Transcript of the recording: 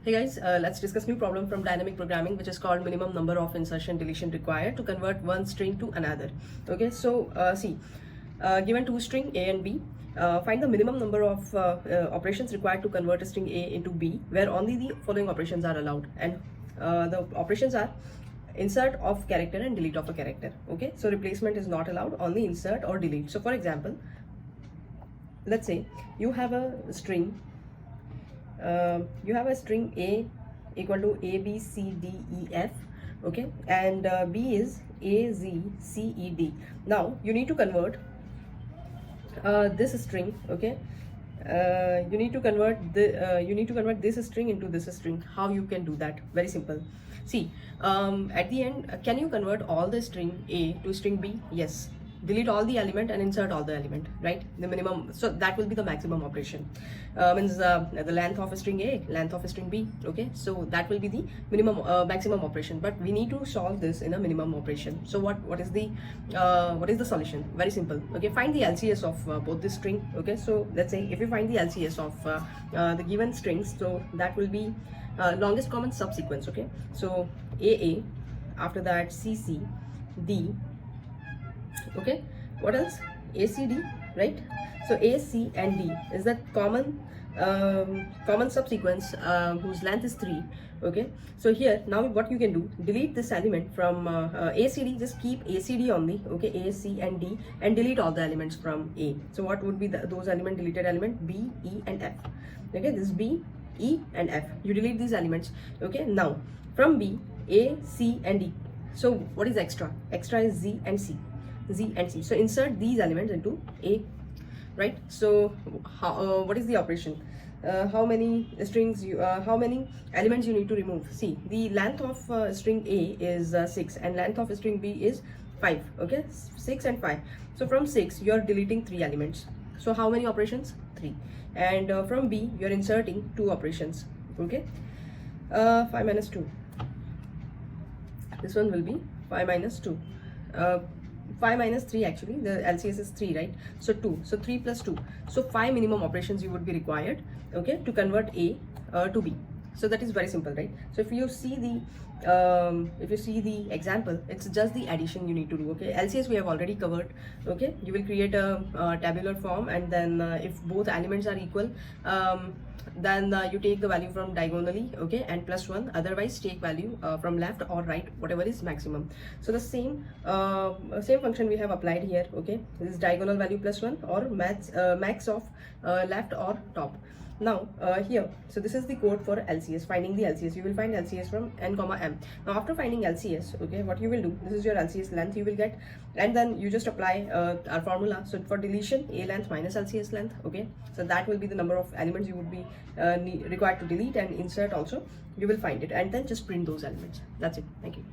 Hey guys, let's discuss new problem from dynamic programming, which is called minimum number of insertion deletion required to convert one string to another. Okay, so given two string A and B, find the minimum number of operations required to convert a string A into B, where only the following operations are allowed, and the operations are insert of character and delete of a character. Okay, so replacement is not allowed, only insert or delete. So for example, let's say you have a string A equal to A, B, C, D, E, F, okay, and B is A, Z, C, E, D. Now you need to convert this string, okay. You need to convert this string into this string. How you can do that? Very simple. See, at the end, can you convert all the string A to string B? Yes. Delete all the element and insert all the element, right? The minimum, so that will be the maximum operation. Means the length of a string A, length of a string B, okay? So that will be the minimum maximum operation, but we need to solve this in a minimum operation. So what is the solution? Very simple. Okay, find the LCS of both the string. Okay, so let's say if you find the LCS of the given strings, so that will be longest common subsequence. Okay, so AA, after that CC, D. Okay, what else? ACD, right? So AC and D is that common subsequence whose length is 3. Okay, so here now what you can do, delete this element from ACD, just keep ACD only, okay, A, C and D, and delete all the elements from A. So what would be those deleted element? B, E and F. Okay, this B, E and F, you delete these elements. Okay, now from B, A, C and D, so what is extra? Extra is Z and C. So insert these elements into A, right? So what is the operation? How many elements you need to remove? See, the length of string A is 6 and length of string B is 5. Okay, 6 and 5. So from 6 you are deleting 3 elements. So how many operations? 3. And from B you are inserting 2 operations. Okay, 5 minus 2. This one will be 5 minus 2. 5 minus 3, actually the LCS is 3, right? So 2, so 3 plus 2, so 5 minimum operations you would be required, okay, to convert A to B. So that is very simple, right? So if you see the example, it's just the addition you need to do. Okay, LCS we have already covered. Okay, you will create a tabular form, and then if both elements are equal, then you take the value from diagonally, okay, and plus 1. Otherwise take value from left or right, whatever is maximum. So the same function we have applied here. Okay, this is diagonal value plus 1 or max of left or top. Now here, so this is the code for LCS, finding the LCS. You will find LCS from n comma m. Now after finding LCS, okay, what you will do, this is your LCS length you will get, and then you just apply our formula. So for deletion, A length minus LCS length, okay, so that will be the number of elements you would be required to delete, and insert also you will find it, and then just print those elements. That's it. Thank you.